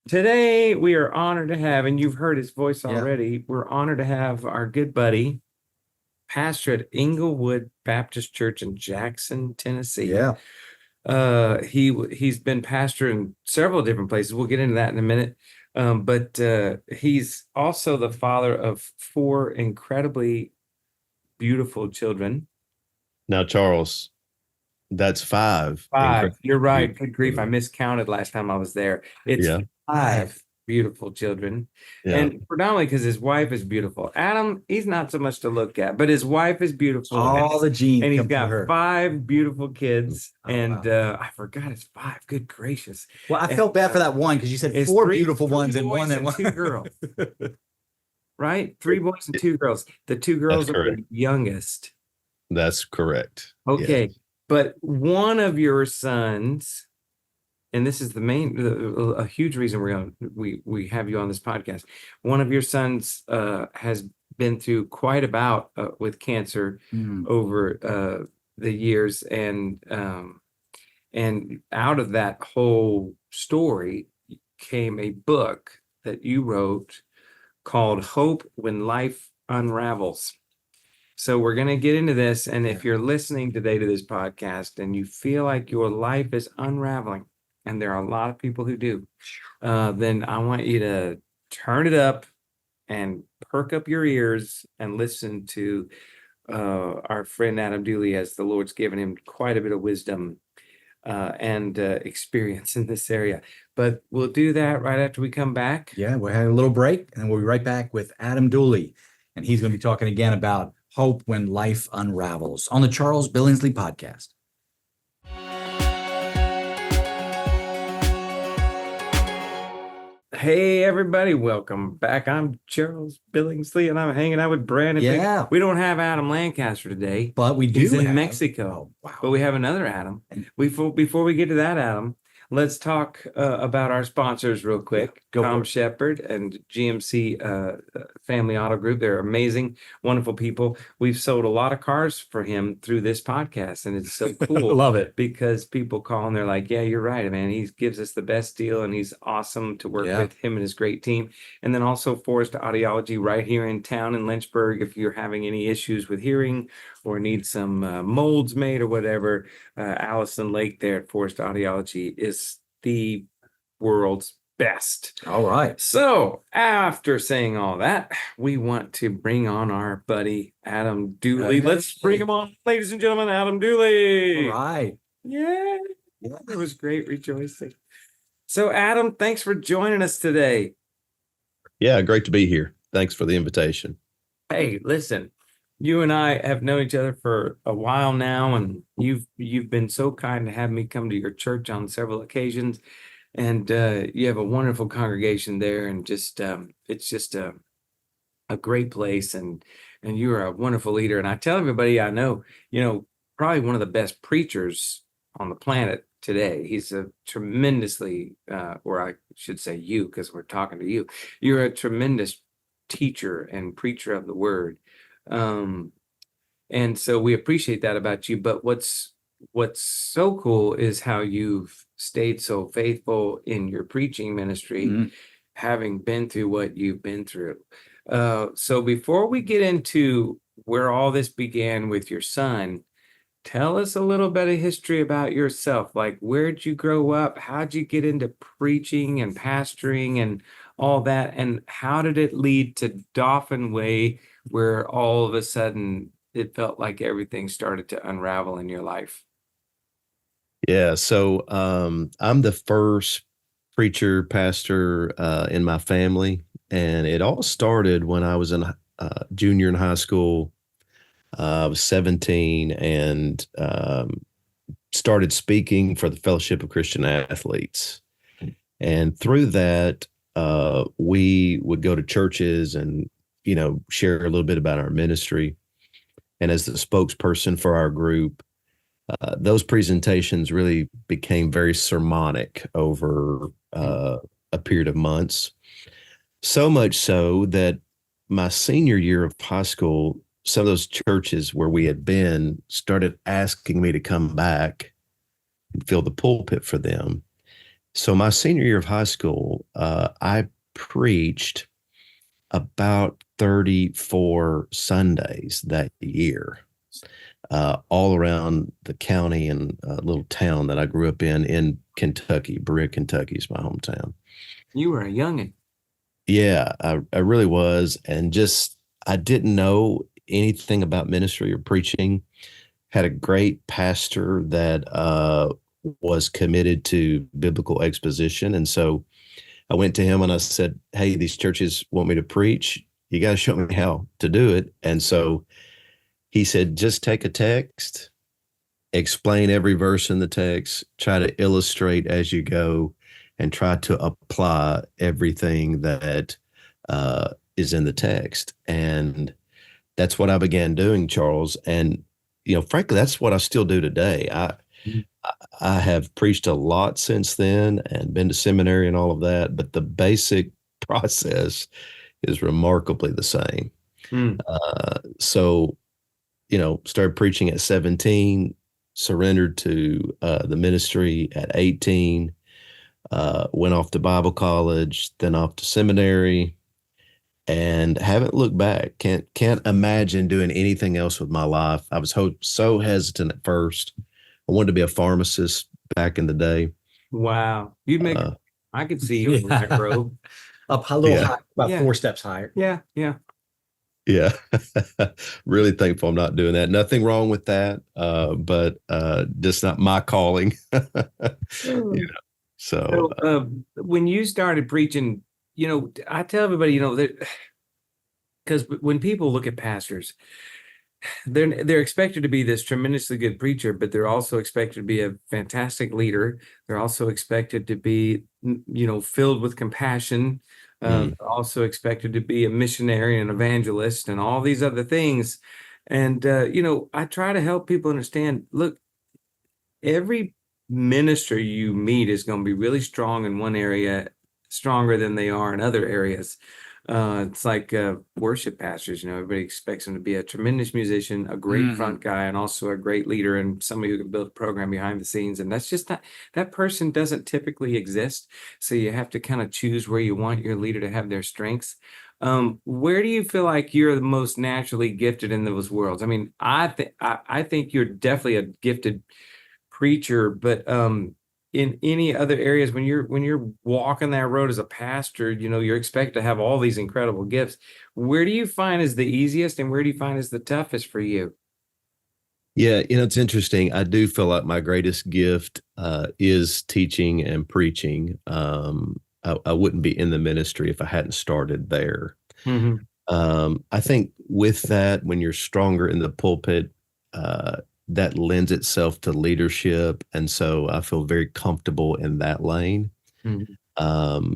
Today, we are honored to have, and you've heard his voice Yeah. already, we're honored to have our good buddy, pastor at Inglewood Baptist Church in Jackson, Tennessee. Yeah. He's been pastor in several different places. We'll get into that in a minute. But he's also the father of four incredibly beautiful children. Now, Charles, that's five. Five. You're right. Beautiful Good grief. I children. miscounted last time I was there. It's Yeah. five beautiful children. Yeah. And predominantly because his wife is beautiful. Adam, he's not so much to look at, but his wife is beautiful. All the genes And he's come from got her. five beautiful kids. Oh, and wow. I forgot it's five. Good gracious. Well, I felt bad for that one because you said It's four three- beautiful three ones and boys one and that two girls. Right? Three boys and two girls. The two girls That's are the correct. youngest. That's correct. Okay. Yes. But one of your sons, and this is the main, a huge reason we have you on this podcast. One of your sons has been through quite a bout with cancer over the years, and out of that whole story came a book that you wrote called "Hope When Life Unravels." So we're going to get into this. And if you're listening today to this podcast and you feel like your life is unraveling, and there are a lot of people who do, then I want you to turn it up and perk up your ears and listen to our friend Adam Dooley, as the Lord's given him quite a bit of wisdom and experience in this area. But we'll do that right after we come back. Yeah, we're having a little break and we'll be right back with Adam Dooley. And he's going to be talking again about hope when life unravels on the Charles Billingsley podcast. Hey everybody, welcome back. I'm Charles Billingsley and I'm hanging out with Brandon. Yeah. We don't have Adam Lancaster today, But we do he's in have- Mexico. Oh, wow. But we have another Adam. Before we get to that, Adam, let's talk about our sponsors real quick. Go for Tom it. Shepard and GMC Family Auto Group. They're amazing, wonderful people. We've sold a lot of cars for him through this podcast, and it's so cool. Love it. Because people call and they're like, yeah, you're right, man. He gives us the best deal and he's awesome to work Yeah. with, him and his great team. And then also Forest Audiology right here in town in Lynchburg. If you're having any issues with hearing or need some molds made or whatever, Allison Lake there at Forest Audiology is the world's best. All right. So after saying all that, we want to bring on our buddy Adam Dooley. Hey. Let's bring him on, ladies and gentlemen, Adam Dooley. All right. Yeah, it was great rejoicing. So Adam, thanks for joining us today. Yeah. Great to be here. Thanks for the invitation. Hey, listen, you and I have known each other for a while now, and you've been so kind to have me come to your church on several occasions. And you have a wonderful congregation there, and just it's just a great place, and you're a wonderful leader. And I tell everybody I know, probably one of the best preachers on the planet today. He's a tremendously, or I should say you, because we're talking to you. You're a tremendous teacher and preacher of the word. And so we appreciate that about you. But what's so cool is how you've stayed so faithful in your preaching ministry, having been through what you've been through. So before we get into where all this began with your son, tell us a little bit of history about yourself. Like, where'd you grow up? How'd you get into preaching and pastoring and all that? And how did it lead to Dauphin Way, where all of a sudden it felt like everything started to unravel in your life? Yeah. So I'm the first preacher, pastor in my family. And it all started when I was a junior in high school. I was 17 and started speaking for the Fellowship of Christian Athletes. And through that, we would go to churches and, share a little bit about our ministry. And as the spokesperson for our group, those presentations really became very sermonic over a period of months. So much so that my senior year of high school, some of those churches where we had been started asking me to come back and fill the pulpit for them. So my senior year of high school, I preached about 34 Sundays that year, all around the county and a little town that I grew up in Kentucky. Berea, Kentucky is my hometown. You were a youngin'. Yeah, I really was. And just, I didn't know anything about ministry or preaching. Had a great pastor that was committed to biblical exposition. And so I went to him and I said, "Hey, these churches want me to preach. You got to show me how to do it." And so he said, "Just take a text, explain every verse in the text, try to illustrate as you go, and try to apply everything that is in the text." And that's what I began doing, Charles. And, frankly, that's what I still do today. I have preached a lot since then and been to seminary and all of that, but the basic process is remarkably the same. Mm. So, started preaching at 17, surrendered to the ministry at 18, went off to Bible college, then off to seminary, and haven't looked back. Can't imagine doing anything else with my life. I was so hesitant at first. I wanted to be a pharmacist back in the day. Wow. You'd make, Uh, I could see you in that robe. Up a little Yeah. high, about Yeah. 4 steps higher. Yeah. Yeah. Yeah. Really thankful I'm not doing that. Nothing wrong with that. But just not my calling. You know, so So, when you started preaching, I tell everybody, that because when people look at pastors, they're expected to be this tremendously good preacher, but they're also expected to be a fantastic leader. They're also expected to be, filled with compassion. mm, They're also expected to be a missionary and evangelist and all these other things. And I try to help people understand, look, every minister you meet is going to be really strong in one area, stronger than they are in other areas. It's like worship pastors, everybody expects them to be a tremendous musician, a great Mhm. front guy, and also a great leader and somebody who can build a program behind the scenes. And that's just not, that person doesn't typically exist. So you have to kind of choose where you want your leader to have their strengths. Where do you feel like you're the most naturally gifted in those worlds? I mean, I think you're definitely a gifted preacher, but in any other areas when you're walking that road as a pastor, you're expected to have all these incredible gifts. Where do you find is the easiest and where do you find is the toughest for you? yeah, it's interesting. I do feel like my greatest gift is teaching and preaching. I wouldn't be in the ministry if I hadn't started there. Mm-hmm. I think with that, when you're stronger in the pulpit, that lends itself to leadership. And so I feel very comfortable in that lane. Mm-hmm.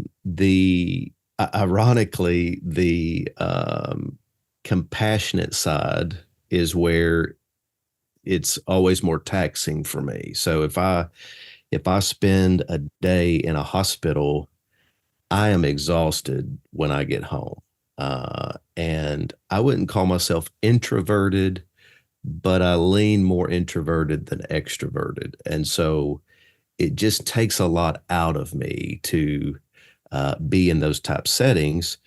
Ironically, the compassionate side is where it's always more taxing for me. So if I spend a day in a hospital, I am exhausted when I get home. And I wouldn't call myself introverted, but I lean more introverted than extroverted. And so it just takes a lot out of me to be in those type settings,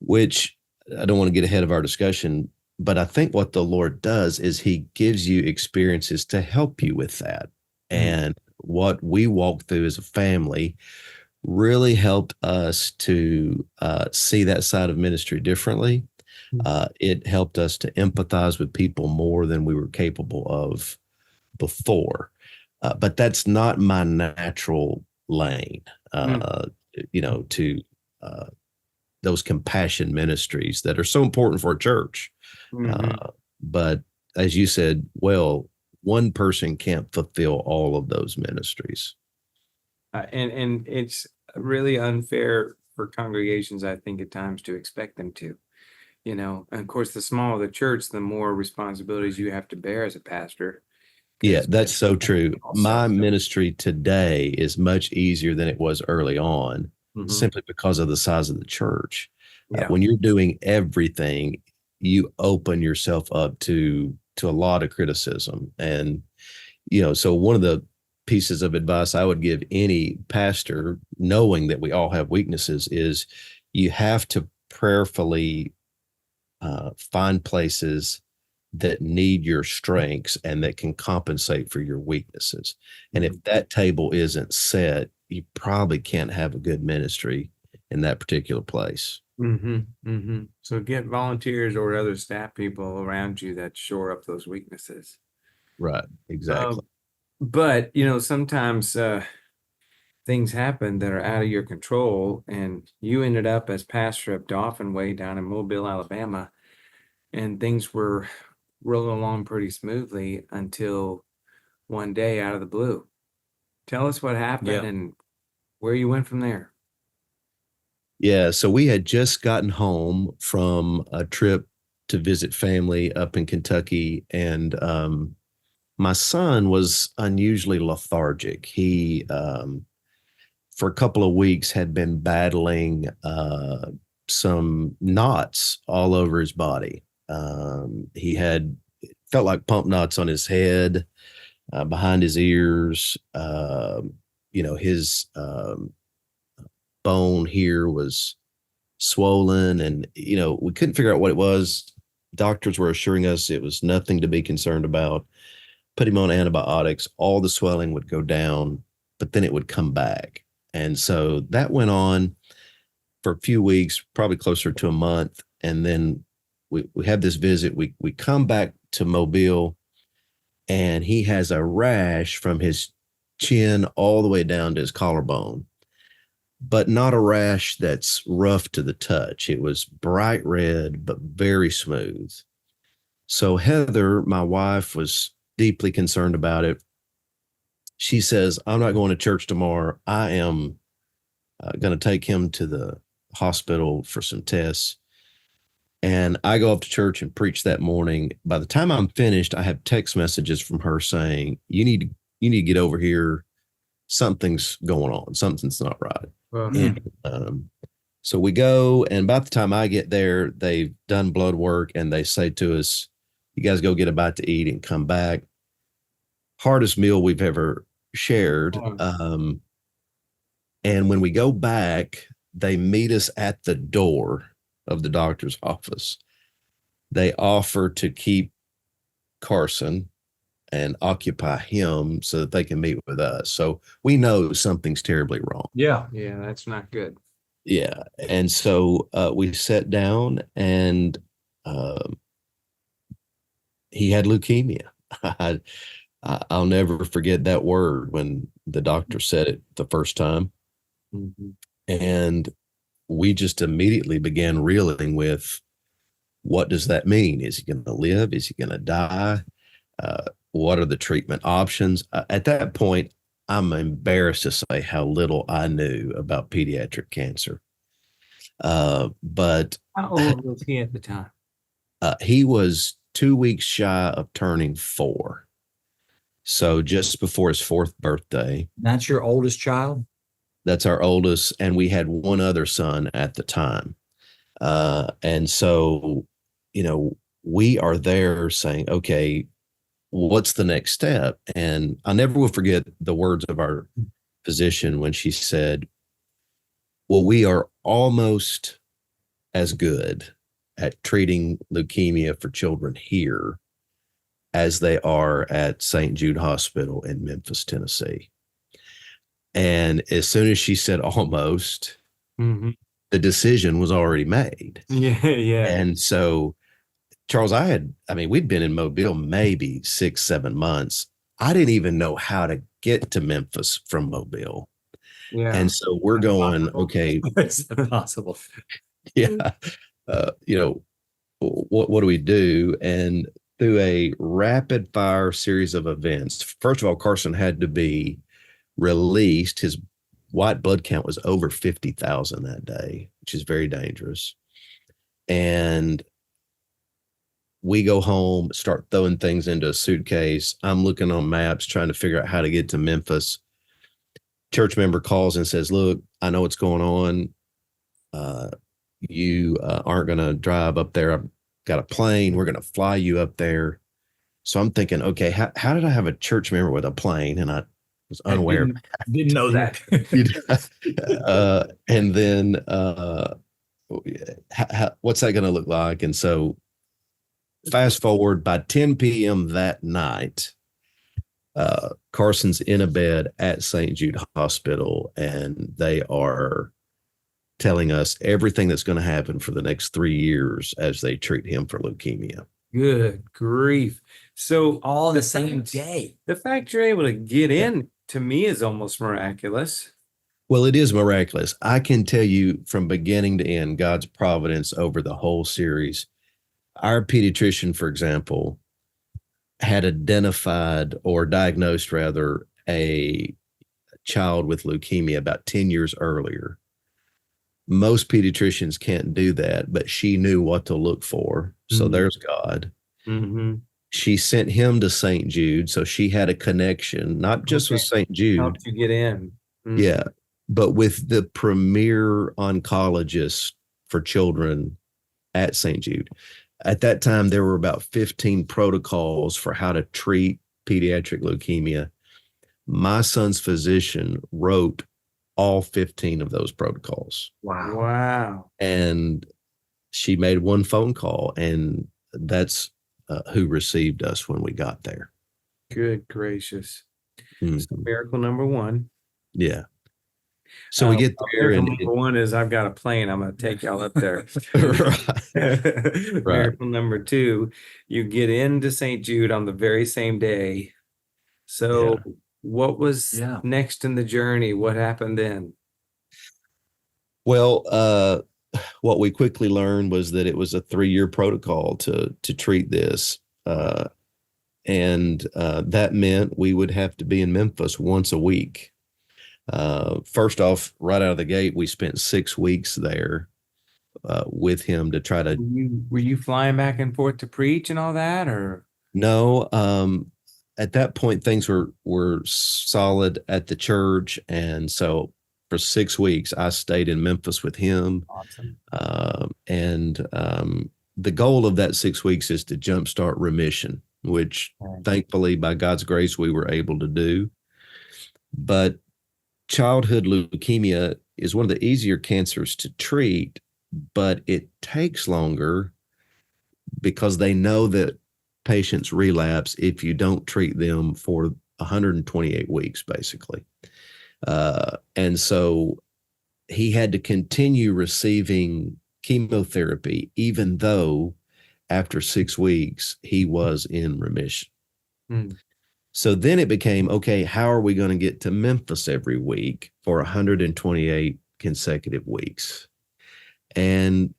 which I don't want to get ahead of our discussion, but I think what the Lord does is he gives you experiences to help you with that. And what we walked through as a family really helped us to see that side of ministry differently. It helped us to empathize with people more than we were capable of before. But that's not my natural lane, to uh, those compassion ministries that are so important for a church. Mm-hmm. But as you said, well, one person can't fulfill all of those ministries. And it's really unfair for congregations, I think, at times to expect them to. And of course, the smaller the church, the more responsibilities you have to bear as a pastor. Yeah, 'Cause that's so true. also, My ministry today is much easier than it was early on, Mhm. simply because of the size of the church. Yeah. When you're doing everything, you open yourself up to a lot of criticism. And so one of the pieces of advice I would give any pastor, knowing that we all have weaknesses, is you have to prayerfully find places that need your strengths and that can compensate for your weaknesses. And if that table isn't set, you probably can't have a good ministry in that particular place. So get volunteers or other staff people around you that shore up those weaknesses. Right. Exactly. But sometimes things happen that are out of your control, and you ended up as pastor of Dauphin Way down in Mobile, Alabama, and things were rolling along pretty smoothly until one day out of the blue. Tell us what happened and where you went from there. Yeah. So we had just gotten home from a trip to visit family up in Kentucky, and my son was unusually lethargic. He, for a couple of weeks, had been battling some knots all over his body. He had felt like pump knots on his head, behind his ears. His bone here was swollen, and we couldn't figure out what it was. Doctors were assuring us it was nothing to be concerned about. Put him on antibiotics, all the swelling would go down, but then it would come back. And so that went on for a few weeks, probably closer to a month. And then we have this visit. We come back to Mobile, and he has a rash from his chin all the way down to his collarbone, but not a rash that's rough to the touch. It was bright red, but very smooth. So Heather, my wife, was deeply concerned about it. She says, I'm not going to church tomorrow. I am going to take him to the hospital for some tests. And I go up to church and preach that morning. By the time I'm finished, I have text messages from her saying, you need to get over here. Something's going on. Something's not right. And, so we go, and by the time I get there, they've done blood work, and they say to us, you guys go get a bite to eat and come back. Hardest meal we've ever shared. And when we go back, they meet us at the door of the doctor's office. They offer to keep Carson and occupy him so that they can meet with us. So we know something's terribly wrong. Yeah, that's not good. Yeah. And so we sat down, and he had leukemia. I'll never forget that word when the doctor said it the first time. And we just immediately began reeling with, what does that mean? Is he going to live? Is he going to die? What are the treatment options? At that point, I'm embarrassed to say how little I knew about pediatric cancer. But how old was he at the time? He was 2 weeks shy of turning 4. So just before his 4th birthday. That's your oldest child? That's our oldest. And we had one other son at the time. And so, we are there saying, okay, what's the next step? And I never will forget the words of our physician when she said, well, we are almost as good at treating leukemia for children here as they are at St. Jude Hospital in Memphis, Tennessee. And as soon as she said almost, the decision was already made. Yeah. And so, Charles, we'd been in Mobile maybe 6-7 months. I didn't even know how to get to Memphis from Mobile. Yeah. And so we're going, okay. It's impossible. Yeah. What do we do? And through a rapid fire series of events, first of all, Carson had to be released. His white blood count was over 50,000 that day, which is very dangerous. And we go home, start throwing things into a suitcase. I'm looking on maps, trying to figure out how to get to Memphis. Church member calls and says, look, I know what's going on. You aren't going to drive up there. I've got a plane. We're going to fly you up there. So I'm thinking, okay, how did I have a church member with a plane? And was I unaware. didn't know that. And then what's that going to look like? And so fast forward by 10 p.m. that night, Carson's in a bed at St. Jude Hospital, and they are telling us everything that's going to happen for the next 3 years as they treat him for leukemia. Good grief. So All in the same fact- day. the fact you're able to get Yeah. in to me is almost miraculous. Well, it is miraculous. I can tell you from beginning to end, God's providence over the whole series. Our pediatrician, for example, had identified or diagnosed rather a child with leukemia about 10 years earlier. Most pediatricians can't do that, but she knew what to look for. So Mhm. there's God. Mm-hmm. She sent him to St. Jude. So she had a connection, not just with St. Jude. Helped you get in. Mhm. Yeah, but with the premier oncologist for children at St. Jude. At that time, there were about 15 protocols for how to treat pediatric leukemia. My son's physician wrote all 15 of those protocols. Wow. And she made one phone call, and that's who received us when we got there. Good gracious. Mhm. So miracle number one. Yeah. So we get there, miracle and number one is I've got a plane. I'm going to take y'all up there. Right. Miracle number two, you get into St. Jude on the very same day. So what was Yeah. next in the journey? What happened then? Well, what we quickly learned was that it was a 3-year protocol to treat this. And that meant we would have to be in Memphis once a week. First off, right out of the gate, we spent 6 weeks there with him to try to. Were you flying back and forth to preach and all that, or? No, at that point, things were solid at the church. And so for 6 weeks, I stayed in Memphis with him. Awesome. And the goal of that 6 weeks is to jumpstart remission, which thankfully, by God's grace, we were able to do. But childhood leukemia is one of the easier cancers to treat, but it takes longer because they know that patients relapse if you don't treat them for 128 weeks, basically. And so he had to continue receiving chemotherapy, even though after 6 weeks he was in remission. Hmm. So then it became, okay, how are we going to get to Memphis every week for 128 consecutive weeks? And,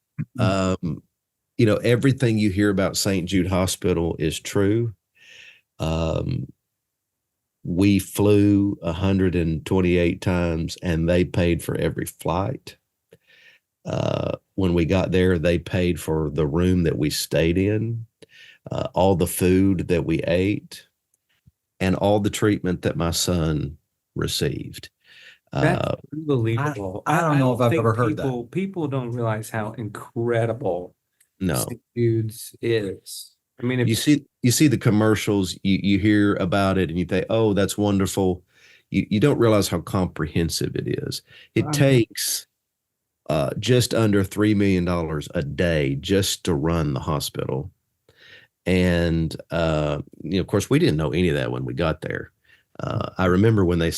everything you hear about St. Jude Hospital is true. We flew 128 times, and they paid for every flight. When we got there, they paid for the room that we stayed in, all the food that we ate, and all the treatment that my son received. That's unbelievable. I don't know if I've think ever heard that. People don't realize how incredible No, St. Jude's is. I mean, if you see the commercials, you hear about it, and you think, oh, that's wonderful. You don't realize how comprehensive it is. It takes just under $3 million a day just to run the hospital. And, of course, we didn't know any of that when we got there. I remember when they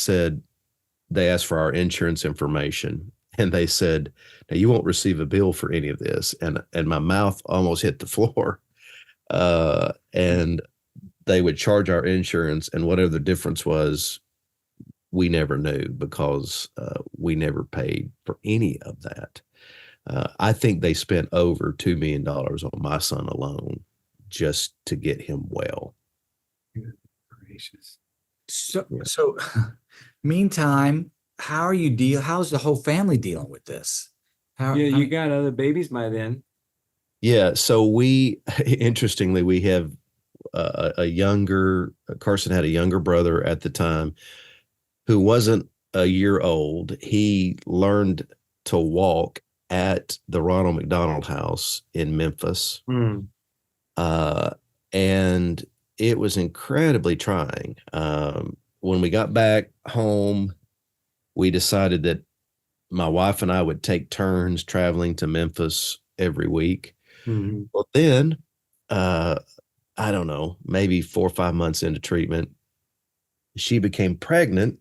asked for our insurance information, and they said, now you won't receive a bill for any of this. And my mouth almost hit the floor. And they would charge our insurance, and whatever the difference was, we never knew because we never paid for any of that. I think they spent over $2 million on my son alone just to get him well. gracious. So meantime, how's the whole family dealing with this? You got other babies by then. Yeah. So interestingly, we have Carson had a younger brother at the time who wasn't a year old. He learned to walk at the Ronald McDonald House in Memphis. And it was incredibly trying. when we got back home, we decided that my wife and I would take turns traveling to Memphis every week. Mhm. Well, then, uh, I don't know, maybe 4 or 5 months into treatment, she became pregnant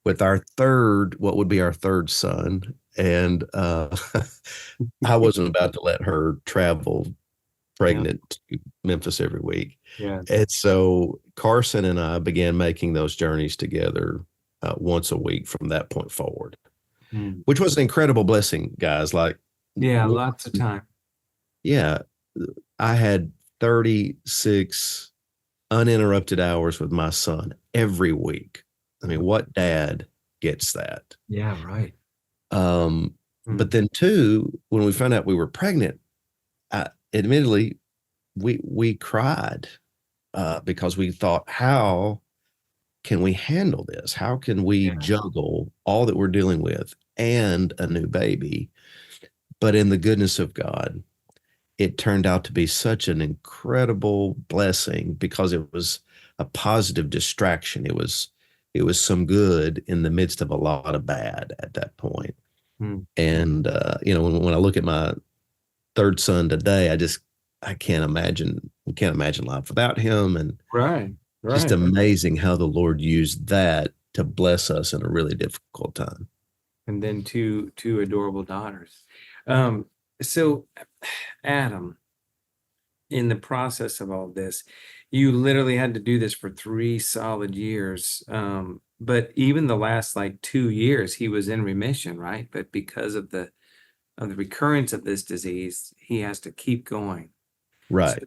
with our third, what would be our third son. And I wasn't about to let her travel Yeah. pregnant to Memphis every week. Yeah. And so Carson and I began making those journeys together once a week from that point forward, Mm. which was an incredible blessing, guys. Like, Yeah. Lots of time. yeah, I had 36 uninterrupted hours with my son every week. I mean, what dad gets that? Yeah, right. Um, Mm. but then two, when we found out we were pregnant, admittedly, we cried because we thought, how can we handle this? How can we Yeah. juggle all that we're dealing with and a new baby? But in the goodness of God, it turned out to be such an incredible blessing because it was a positive distraction. It was some good in the midst of a lot of bad at that point. Mm. And when I look at my third son today, I can't imagine life without him. And Right. just Right. amazing how the Lord used that to bless us in a really difficult time. And then two adorable daughters. Um, so Adam, in the process of all this, you literally had to do this for 3 solid years. But even the last like 2 years, he was in remission, right? But because of the recurrence of this disease, he has to keep going. So Right.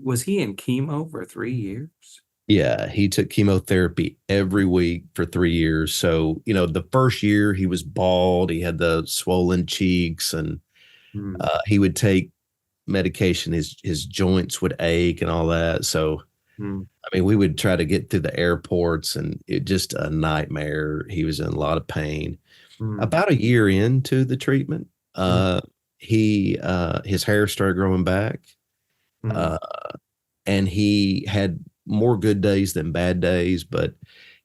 was he in chemo for 3 years? Yeah, he took chemotherapy every week for 3 years. So, the first year he was bald, he had the swollen cheeks, and Mm. he would take medication. His joints would ache and all that. So, Mm. I mean, we would try to get through the airports, and it just a nightmare. He was in a lot of pain. Mm. About a year into the treatment, Mm. he his hair started growing back. Mm. Uh, and he had more good days than bad days, but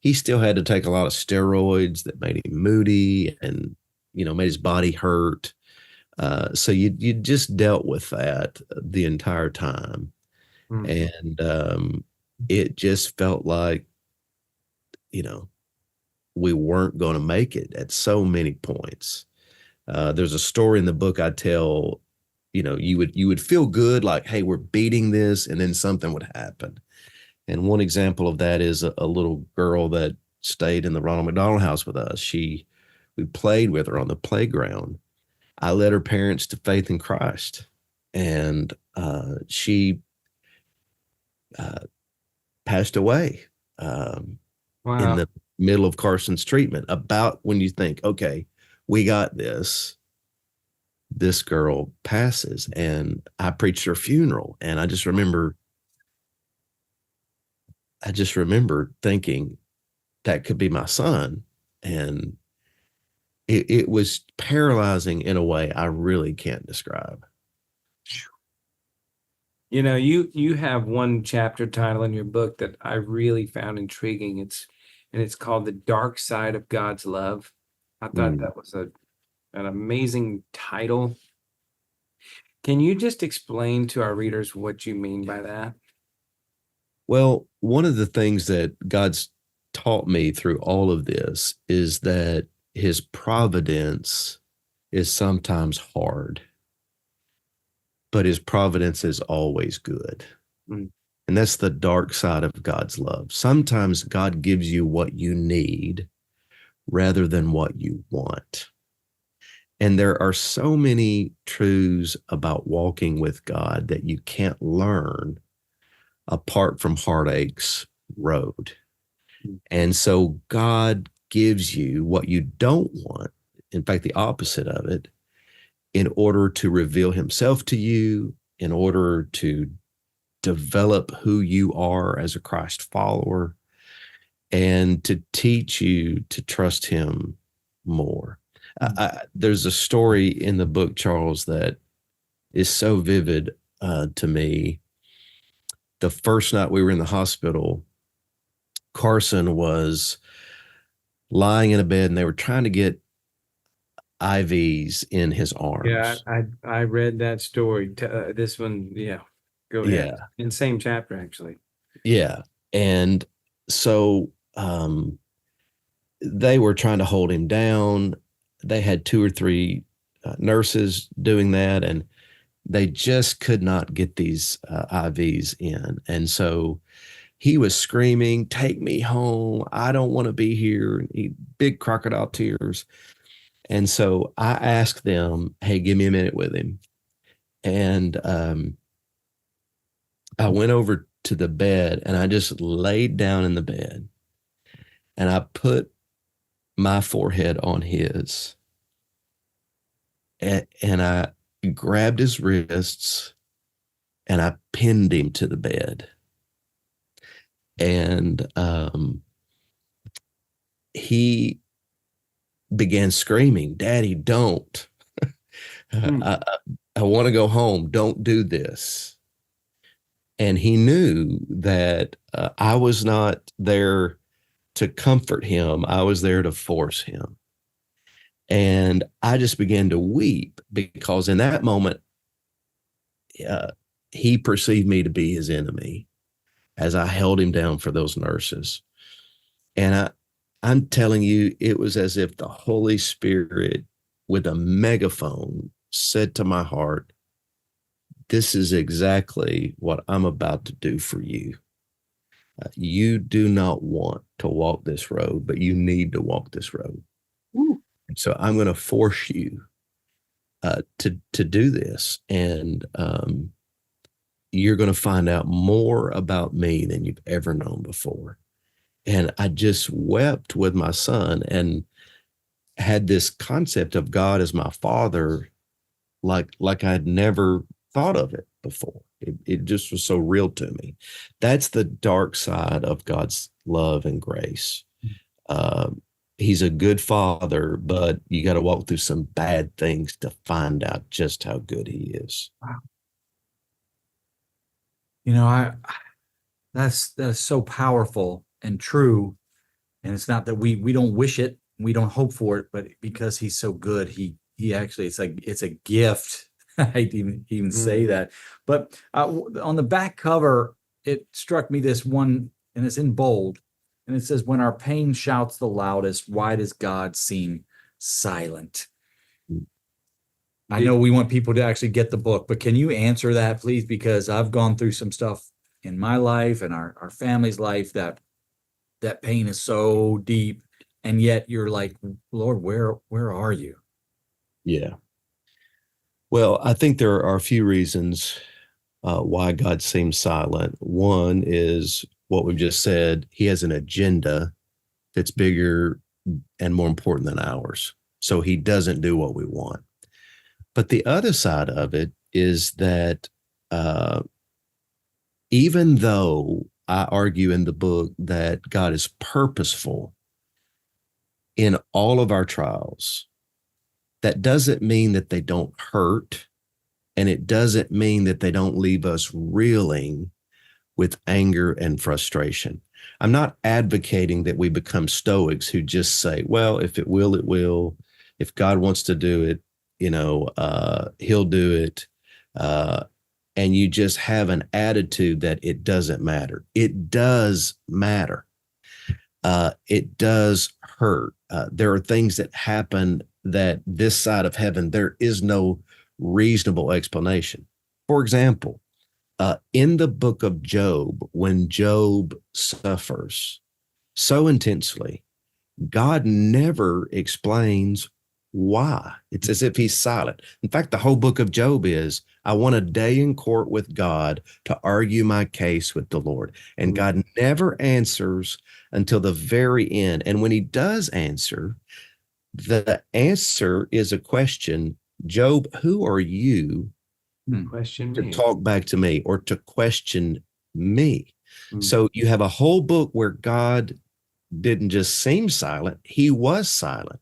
he still had to take a lot of steroids that made him moody and made his body hurt. So you just dealt with that the entire time, Mm. and it just felt like you know we weren't going to make it at so many points. There's a story in the book I tell. You would feel good, like, hey, we're beating this, and then something would happen. And one example of that is a little girl that stayed in the Ronald McDonald House with us. We played with her on the playground. I led her parents to faith in Christ, and she uh, passed away in Wow. the middle of Carson's treatment. About when you think, okay, we got this. This girl passes, and I preached her funeral, and I just remember thinking that could be my son. And it was paralyzing in a way I really can't describe. You have one chapter title in your book that I really found intriguing. It's called The Dark Side of God's Love. I thought Mm. that was an amazing title. Can you just explain to our readers what you mean by that? Well, one of the things that God's taught me through all of this is that his providence is sometimes hard, but his providence is always good. Mm. And that's the dark side of God's love. Sometimes God gives you what you need rather than what you want. And there are so many truths about walking with God that you can't learn apart from heartache's road. Mm. And so God gives you what you don't want, in fact, the opposite of it, in order to reveal himself to you, in order to develop who you are as a Christ follower, and to teach you to trust him more. There's a story in the book, Charles, that is so vivid to me. The first night we were in the hospital, Carson was lying in a bed and they were trying to get IVs in his Yeah, arms. I read that story. This one, yeah. Go ahead. Yeah. In same chapter, actually. Yeah. And so they were trying to hold him down. They had 2 or 3 nurses doing that, and they just could not get these IVs in. And so he was screaming, "Take me home. I don't want to be here." Big crocodile tears. And so I asked them, "Hey, give me a minute with him." And I went over to the bed and I just laid down in the bed and I put my forehead on his and I grabbed his wrists and I pinned him to the bed. And he began screaming, "Daddy, don't. I, I want to go home. Don't do this." And he knew that I was not there to comfort him. I was there to force him. And I just began to weep because in that moment, he perceived me to be his enemy as I held him down for those nurses. And I'm telling you, it was as if the Holy Spirit with a megaphone said to my heart, "This is exactly what I'm about to do for you. You do not want to walk this road, but you need to walk this road. Ooh. So I'm going to force you to do this, and you're going to find out more about me than you've ever known before." And I just wept with my son and had this concept of God as my father, like I'd never thought of it before. It just was so real to me. That's the dark side of God's love and grace. He's a good father, but you got to walk through some bad things to find out just how good he is. You know, that's so powerful and true. And it's not that we don't wish it, we don't hope for it, but because he's so good, he actually, it's a gift. I even say that. But on the back cover, it struck me this one, and it's in bold, and it says, "When our pain shouts the loudest, why does God seem silent?" I know we want people to actually get the book, but can you answer that, please? Because I've gone through some stuff in my life and our family's life that pain is so deep, and yet you're like, "Lord, where are you?" Yeah. Well, I think there are a few reasons why God seems silent. One is what we've just said. He has an agenda that's bigger and more important than ours. So he doesn't do what we want. But the other side of it is that even though I argue in the book that God is purposeful in all of our trials, that doesn't mean that they don't hurt. And it doesn't mean that they don't leave us reeling with anger and frustration. I'm not advocating that we become stoics who just say, "Well, if it will, it will. If God wants to do it, he'll do it." And you just have an attitude that it doesn't matter. It does matter. It does hurt. There are things that happen that this side of heaven, there is no reasonable explanation. For example, in the book of Job, when Job suffers so intensely, God never explains why. It's as if he's silent. In fact, the whole book of Job is, "I want a day in court with God to argue my case with the Lord." And God never answers until the very end. And when he does answer, the answer is a question. "Job, who are you Question to me. talk back to me or to question me?" Mm. So you have a whole book where God didn't just seem silent, he was silent.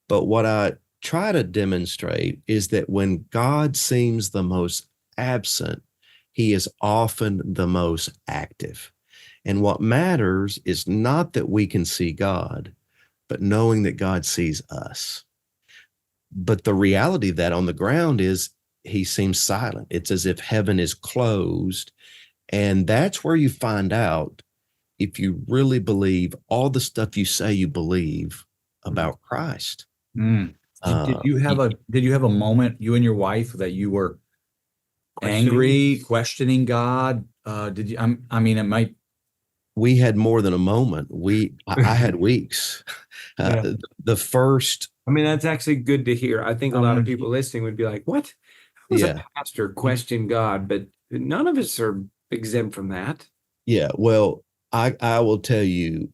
But what I try to demonstrate is that when God seems the most absent, he is often the most active. And what matters is not that we can see God, but knowing that God sees us. But the reality of that on the ground is he seems silent. It's as if heaven is closed. And that's where you find out if you really believe all the stuff you say you believe about Christ. Mm. Did Uh, you have a moment, you and your wife, that you were angry, questioning God? Did you? I mean, it might. we had more than a moment. I had weeks. Yeah. The first, I mean, that's actually good to hear. I think a lot of Um, people listening would be like, what? How does a yeah, pastor question God? But none of us are exempt from that. yeah. Well, I will tell you,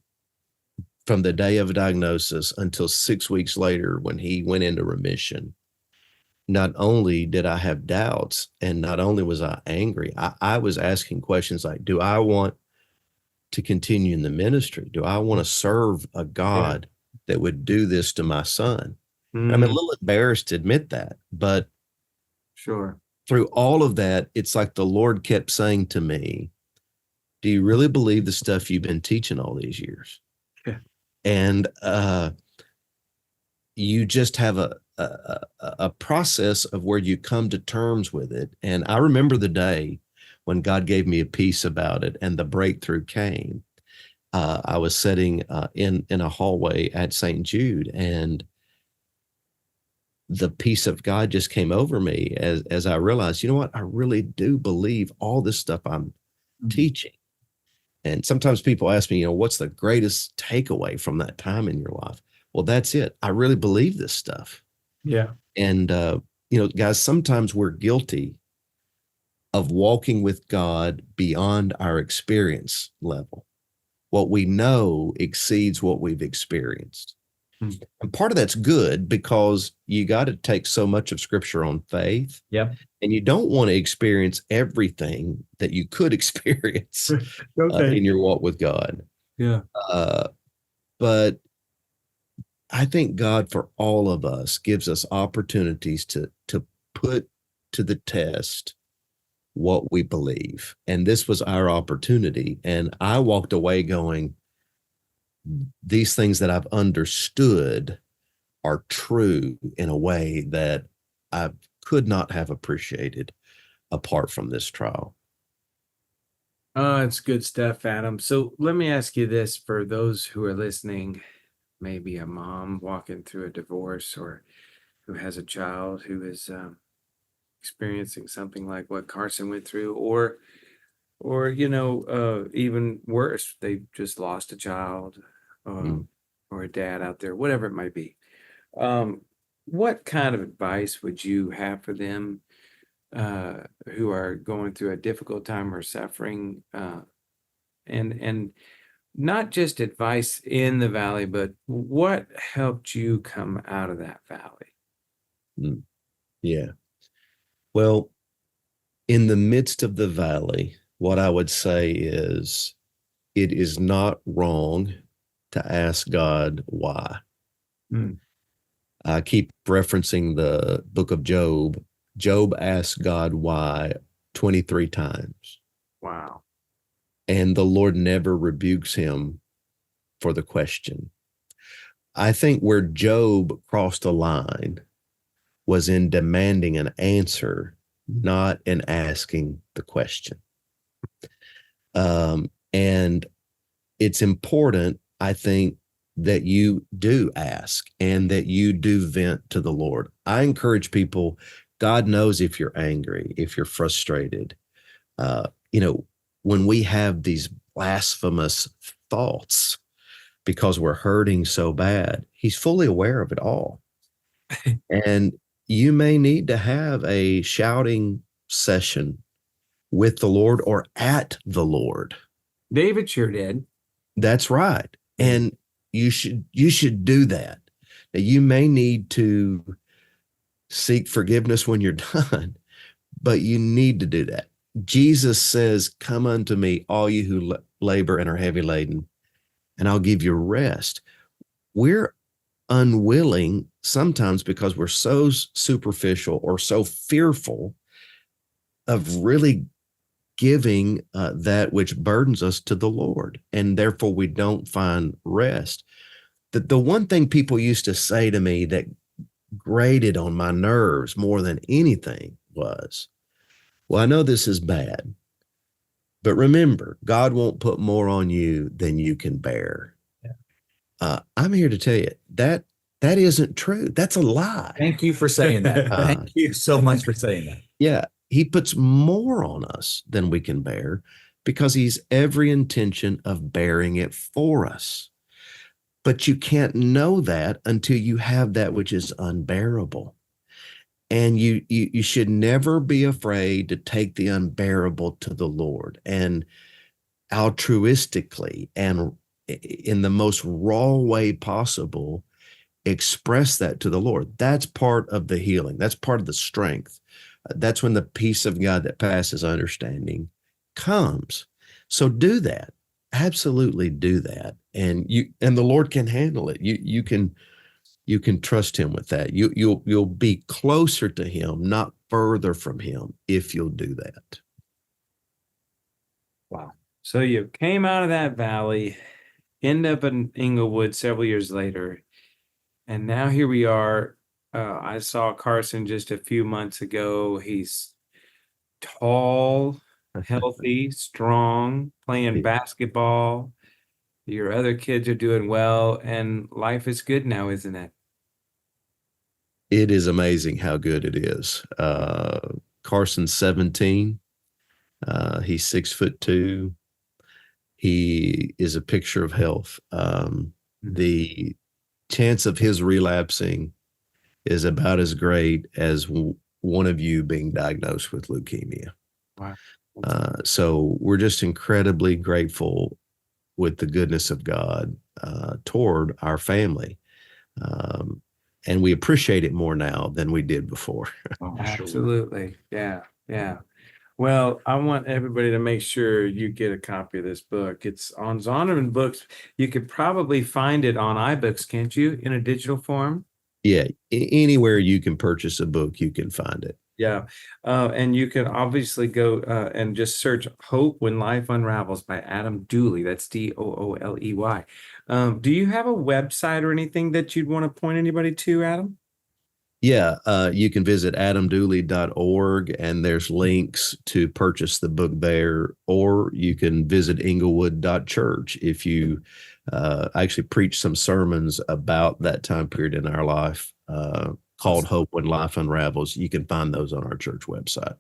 from the day of diagnosis until 6 weeks later, when he went into remission, not only did I have doubts, and not only was I angry, I was asking questions like, do I want to continue in the ministry? Do I want to serve a God that would do this to my son? And I'm a Mm, little embarrassed to admit that, but sure. through all of that, it's like the Lord kept saying to me, do you really believe the stuff you've been teaching all these years? Yeah. And you just have a process of where you come to terms with it. And I remember the day when God gave me a peace about it and the breakthrough came. I was sitting in a hallway at St. Jude, and the peace of God just came over me as I realized, you know what, I really do believe all this stuff I'm teaching. And sometimes people ask me, what's the greatest takeaway from that time in your life? Well, that's it. I really believe this stuff. Yeah. And, guys, sometimes we're guilty of walking with God beyond our experience level. What we know exceeds what we've experienced. Hmm. And part of that's good because you got to take so much of scripture on faith. Yeah. And you don't want to experience everything that you could experience Okay. in your walk with God. Yeah. But I think God, for all of us, gives us opportunities to put to the test what we believe. And this was our opportunity. And I walked away going, these things that I've understood are true in a way that I could not have appreciated apart from this trial. It's good stuff, Adam. So let me ask you this for those who are listening, maybe a mom walking through a divorce or who has a child who is experiencing something like what Carson went through, or even worse, they just lost a child, Mm. or a dad out there, whatever it might be. What kind of advice would you have for them who are going through a difficult time or suffering, and not just advice in the valley, but what helped you come out of that valley? Mm. Yeah. Well, in the midst of the valley, what I would say is it is not wrong to ask God why. Mm. I keep referencing the book of Job. Job asked God why 23 times, Wow. and the Lord never rebukes him for the question. I think where Job crossed a line was in demanding an answer, not in asking the question. And it's important, I think, that you do ask and that you do vent to the Lord. I encourage people, God knows if you're angry, if you're frustrated. Uh, when we have these blasphemous thoughts because we're hurting so bad, he's fully aware of it all. And you may need to have a shouting session with the Lord or at the Lord. David sure did. That's right. And you should do that. Now, you may need to seek forgiveness when you're done, but you need to do that. Jesus says, come unto me, all you who labor and are heavy laden, and I'll give you rest. We're unwilling sometimes because we're so superficial or so fearful of really giving that which burdens us to the Lord, and therefore we don't find rest. The one thing people used to say to me that grated on my nerves more than anything was, well, I know this is bad, but remember, God won't put more on you than you can bear. I'm here to tell you that isn't true. That's a lie. Thank you for saying that. Thank you so much for saying that. Yeah, he puts more on us than we can bear because he's every intention of bearing it for us. But you can't know that until you have that which is unbearable. And you should never be afraid to take the unbearable to the Lord and altruistically and in the most raw way possible express that to the Lord. That's part of the healing. That's part of the strength. That's when the peace of God that passes understanding comes. So do that. Absolutely do that. And the Lord can handle it. You can trust him with that. You'll be closer to him, not further from him, if you'll do that. Wow. So you came out of that valley, end up in Inglewood several years later, and now here we are. I saw Carson just a few months ago. He's tall, healthy, strong, playing basketball. Your other kids are doing well, and life is good now, isn't it? It is amazing how good it is. Carson's 17. He's 6'2". He is a picture of health. The chance of his relapsing is about as great as one of you being diagnosed with leukemia. Wow. So we're just incredibly grateful with the goodness of God toward our family. And we appreciate it more now than we did before. Oh, sure. Absolutely. Yeah. Yeah. Well, I want everybody to make sure you get a copy of this book. It's on Zondervan Books. You could probably find it on iBooks, can't you, in a digital form? Yeah, anywhere you can purchase a book, you can find it. Yeah. And you can obviously go and just search Hope When Life Unravels by Adam Dooley. That's Dooley. Do you have a website or anything that you'd want to point anybody to, Adam? Yeah, you can visit adamdooley.org, and there's links to purchase the book there, or you can visit inglewood.church. If you actually preach some sermons about that time period in our life called Hope When Life Unravels, you can find those on our church website.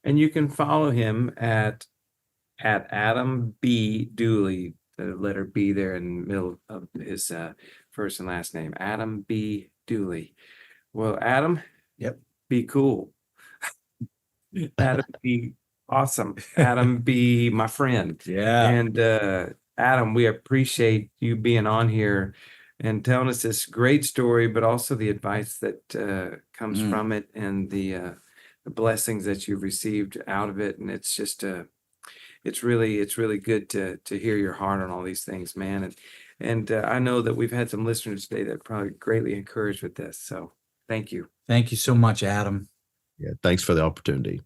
And you can follow him at Adam B. Dooley, the letter B there in the middle of his first and last name, Adam B. Dooley. Well, Adam, Yep. be cool. Adam, be awesome. Adam, be my friend. Yeah. And Adam, we appreciate you being on here and telling us this great story, but also the advice that comes from it and the blessings that you've received out of it. And it's just it's really good to hear your heart on all these things, man. And I know that we've had some listeners today that are probably greatly encouraged with this. So thank you. Thank you so much, Adam. Yeah, thanks for the opportunity.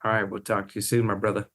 All right, we'll talk to you soon, my brother.